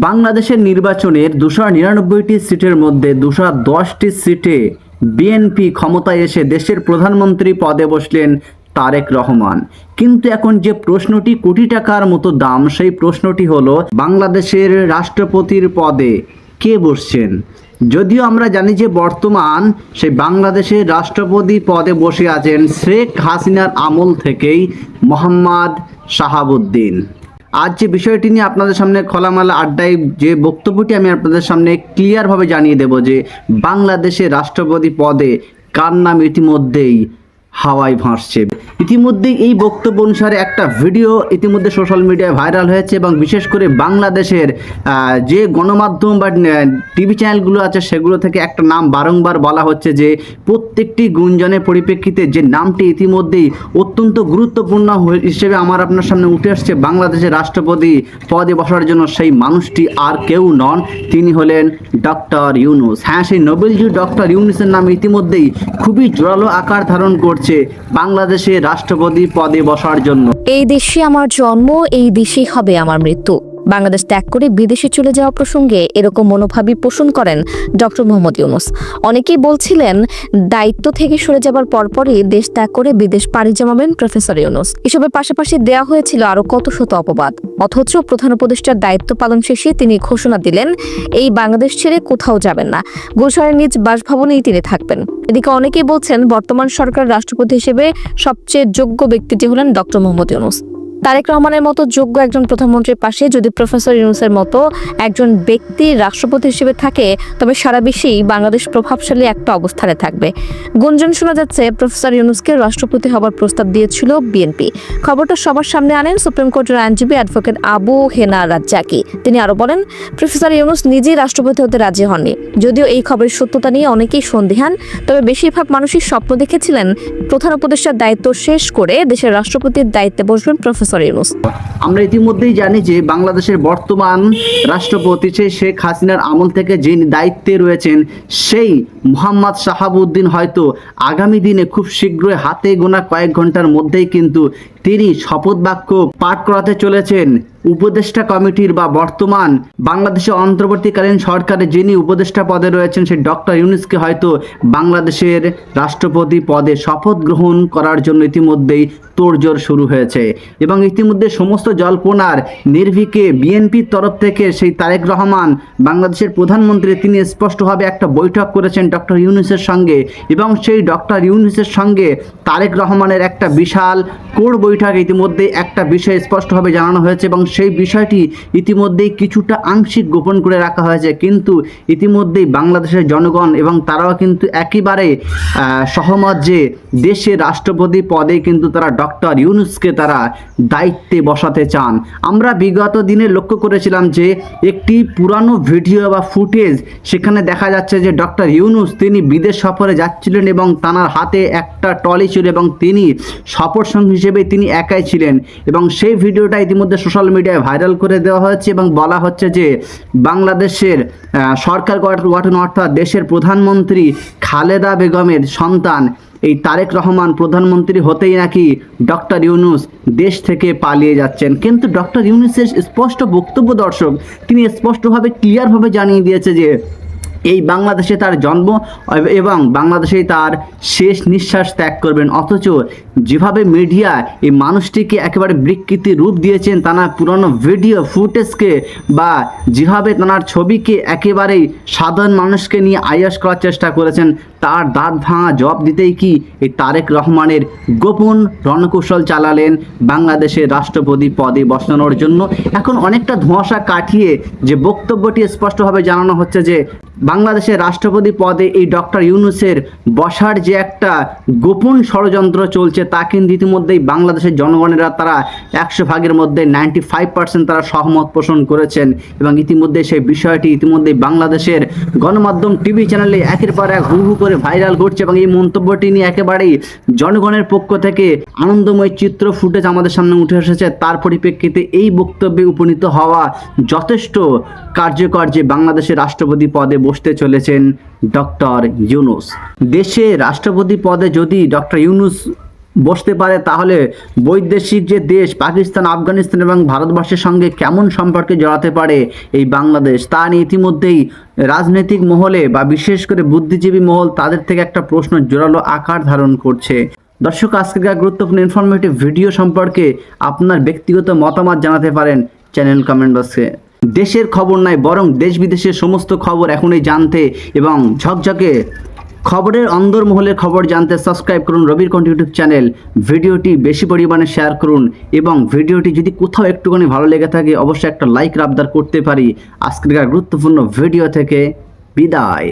বাংলাদেশের নির্বাচনের 299টি সিটের মধ্যে 210টি সিটে বিএনপি ক্ষমতায় এসে দেশের প্রধানমন্ত্রী পদে বসলেন তারেক রহমান। কিন্তু এখন যে প্রশ্নটি কোটি টাকার মতো দাম, সেই প্রশ্নটি হলো বাংলাদেশের রাষ্ট্রপতির পদে কে বসছেন। যদিও আমরা জানি যে বর্তমান সেই বাংলাদেশের রাষ্ট্রপতি পদে বসে আছেন শেখ হাসিনার আমল থেকেই মোহাম্মদ শাহাবুদ্দিন। আজ যে বিষয়টি নিয়ে আপনাদের সামনে খোলামেলা আড্ডায় যে বক্তব্যটি আমি আপনাদের সামনে ক্লিয়ারভাবে জানিয়ে দেব যে বাংলাদেশের রাষ্ট্রপতি পদে কার নাম ইতিমধ্যেই হাওয়ায় ভাসছে। ইতিমধ্যেই এই বক্তব্য অনুসারে একটা ভিডিও ইতিমধ্যে সোশ্যাল মিডিয়ায় ভাইরাল হয়েছে এবং বিশেষ করে বাংলাদেশের যে গণমাধ্যম বা টিভি চ্যানেলগুলো আছে সেগুলো থেকে একটা নাম বারংবার বলা হচ্ছে যে প্রত্যেকটি গুঞ্জনের পরিপ্রেক্ষিতে যে নামটি ইতিমধ্যেই অত্যন্ত গুরুত্বপূর্ণ হিসেবে আপনার সামনে উঠে আসছে বাংলাদেশের রাষ্ট্রপতি পদে বসার জন্য, সেই মানুষটি আর কেউ নন, তিনি হলেন ডক্টর ইউনূস। হ্যাঁ, সেই নোবেলজয়ী ডক্টর ইউনূসের নাম ইতিমধ্যেই খুবই জোরালো আকার ধারণ করছে বাংলাদেশের রাষ্ট্রপতি পদে বসার জন্য। এই দেশে আমার জন্ম, এই দেশেই হবে আমার মৃত্যু। বাংলাদেশ ত্যাগ করে বিদেশে চলে যাওয়া প্রসঙ্গে এরকম মনোভাবই পোষণ করেন ডক্টর মোহাম্মদ ইউনূস। অনেকেই বলছিলেন দায়িত্ব থেকে সরে যাবার পরপরই দেশ ত্যাগ করে বিদেশ পাড়ি জমাবেন প্রফেসর ইউনূস। এসবের পাশাপাশি দেওয়া হয়েছিল আরো কত শত অপবাদ। অথচ প্রধান উপদেষ্টার দায়িত্ব পালন শেষে তিনি ঘোষণা দিলেন এই বাংলাদেশ ছেড়ে কোথাও যাবেন না, গুলশানের নিজ বাসভবনেই তিনি থাকবেন। এদিকে অনেকেই বলছেন বর্তমান সরকার রাষ্ট্রপতি হিসেবে সবচেয়ে যোগ্য ব্যক্তিটি হলেন ডক্টর মোহাম্মদ ইউনূস। তারেক রহমানের মতো যোগ্য একজন প্রধানমন্ত্রীর পাশে যদি প্রফেসর ইউনূসের মতো একজন ব্যক্তি রাষ্ট্রপতি হিসেবে থাকে, তবে সারা বিশ্বেই বাংলাদেশ প্রভাবশালী একটা অবস্থানে থাকবে। গুঞ্জন শোনা যাচ্ছে প্রফেসর ইউনূসকে রাষ্ট্রপতি হবার প্রস্তাব দিয়েছিল বিএনপি। খবরটা সবার সামনে আনেন সুপ্রিম কোর্টের আইনজীবী অ্যাডভোকেট আবু হেনা রাজ্জাকি। তিনি আরো বলেন, প্রফেসর ইউনূস নিজেই রাষ্ট্রপতি হতে রাজি হননি। যদিও এই খবরের সত্যতা নিয়ে অনেকেই সন্দিহান, তবে বেশিরভাগ মানুষই স্বপ্ন দেখেছিলেন প্রধান উপদেষ্টার দায়িত্ব শেষ করে দেশের রাষ্ট্রপতির দায়িত্বে বসবেন প্রফেসর ইউনূস। আমরা ইতিমধ্যেই জানি যে বাংলাদেশের বর্তমান রাষ্ট্রপতি শেখ হাসিনার আমল থেকে যে দায়িত্বে রয়েছেন সেই মোহাম্মদ শাহাবুদ্দিন হয়তো আগামী দিনে খুব শীঘ্রই হাতে গোনা কয়েক ঘন্টার মধ্যেই কিন্তু তিনি শপথ বাক্য পাঠ করাতে চলেছেন উপদেষ্টা কমিটির বা বর্তমান বাংলাদেশের অন্তর্বর্তীকালীন সরকারে যিনি উপদেষ্টা পদে রয়েছেন সেই ডক্টর ইউনূসকে হয়তো বাংলাদেশের রাষ্ট্রপতি পদে শপথ গ্রহণ করার জন্য ইতিমধ্যেই তোড়জোড় শুরু হয়েছে। এবং ইতিমধ্যে সমস্ত জল্পনার নির্ভীকে বিএনপির তরফ থেকে সেই তারেক রহমান বাংলাদেশের প্রধানমন্ত্রী তিনি স্পষ্টভাবে একটা বৈঠক করেছেন ডক্টর ইউনূসের সঙ্গে, এবং সেই ডক্টর ইউনূসের সঙ্গে তারেক রহমানের একটা বিশাল কোর বৈঠক ইতিমধ্যে একটা বিষয় স্পষ্টভাবে জানানো হয়েছে এবং সেই বিষয়টি ইতিমধ্যেই কিছুটা আংশিক গোপন করে রাখা হয়েছে। কিন্তু ইতিমধ্যেই বাংলাদেশের জনগণ এবং তারাও কিন্তু একেবারে সহমত যে দেশের রাষ্ট্রপতি পদে কিন্তু তারা ডক্টর ইউনূসকে তারা দায়িত্বে বসাতে চান। আমরা বিগত দিনে লক্ষ্য করেছিলাম যে একটি পুরানো ভিডিও বা ফুটেজ, সেখানে দেখা যাচ্ছে যে ডক্টর ইউনূস তিনি বিদেশ সফরে যাচ্ছিলেন এবং তাঁর হাতে একটা ট্রলি ছিল এবং তিনি সফর সঙ্গী হিসেবে তিনি একাই ছিলেন। এবং সেই ভিডিওটা ইতিমধ্যে সোশ্যাল মিডিয়ায় ভাইরাল করে দেওয়া হয়েছে এবং বলা হচ্ছে যে বাংলাদেশের সরকার গঠন অর্থাৎ দেশের প্রধানমন্ত্রী খালেদা বেগমের সন্তান এই তারেক রহমান প্রধানমন্ত্রী হতেই নাকি ডক্টর ইউনূস দেশ থেকে পালিয়ে যাচ্ছেন। কিন্তু ডক্টর ইউনূসের স্পষ্ট বক্তব্য দর্শক, তিনি স্পষ্টভাবে ক্লিয়ারভাবে জানিয়ে দিয়েছে যে এই বাংলাদেশে তার জন্ম এবং বাংলাদেশেই তার শেষ নিঃশ্বাস ত্যাগ করবেন। অথচ যেভাবে মিডিয়া এই মানুষটিকে একেবারে বিকৃতি রূপ দিয়েছেন, তারা পুরনো ভিডিও ফুটেজকে বা যেভাবে তার ছবিকে একেবারেই সাধারণ মানুষকে নিয়ে আয়াস করার চেষ্টা করেছেন, তার দাঁত ভাঙা জবাব দিতেই কি এই তারেক রহমানের গোপন রণকৌশল চালালেন বাংলাদেশের রাষ্ট্রপতি পদে বসানোর জন্য। এখন অনেকটা ধোঁয়াশা কাটিয়ে যে বক্তব্যটি স্পষ্টভাবে জানানো হচ্ছে যে বাংলাদেশের রাষ্ট্রপতি পদে এই ডক্টর ইউনূসের বসার যে একটা গোপন ষড়যন্ত্র চলছে তা কিন্তু ইতিমধ্যেই বাংলাদেশের জনগণেরা তারা 100 ভাগের মধ্যে 95% তারা সহমত পোষণ করেছেন। এবং ইতিমধ্যে সেই বিষয়টি ইতিমধ্যেই বাংলাদেশের গণমাধ্যম টিভি চ্যানেলে একের পর এক হু হু করে ভাইরাল ঘটছে এবং এই মন্তব্যটি নিয়ে একেবারেই জনগণের পক্ষ থেকে আনন্দময় চিত্র ফুটেজ আমাদের সামনে উঠে এসেছে। তার পরিপ্রেক্ষিতে এই বক্তব্যে উপনীত হওয়া যথেষ্ট কার্যকর যে বাংলাদেশের রাষ্ট্রপতি পদে বসতে চলেছেন ডক্টর ইউনূস। দেশে রাষ্ট্রপতি পদে যদি ডক্টর ইউনূস বসতে পারে, তাহলে বৈদেশিক যে দেশ পাকিস্তান, আফগানিস্তান এবং ভারতবর্ষের সঙ্গে কেমন সম্পর্কে জড়াতে পারে এই বাংলাদেশ, তা নিয়ে ইতিমধ্যেই রাজনৈতিক মহলে বা বিশেষ করে বুদ্ধিজীবী মহল তাদের থেকে একটা প্রশ্ন জোরালো আকার ধারণ করছে। দর্শক, আজকের গুরুত্বপূর্ণ ইনফরমেটিভ ভিডিও সম্পর্কে আপনার ব্যক্তিগত মতামত জানাতে পারেন চ্যানেল কমেন্ট বক্সে। দেশের খবর নয়, বরং দেশ বিদেশের সমস্ত খবর এখনই জানতে এবং ঝকঝকে খবরের অন্দরমহলের খবর জানতে সাবস্ক্রাইব করুন রবির কণ্ঠ ইউটিউব চ্যানেল। ভিডিওটি বেশি পরিমাণে শেয়ার করুন এবং ভিডিওটি যদি কোথাও একটুখানি ভালো লেগে থাকে অবশ্যই একটা লাইক আবদার করতে পারি। আজকের গুরুত্বপূর্ণ ভিডিও থেকে বিদায়।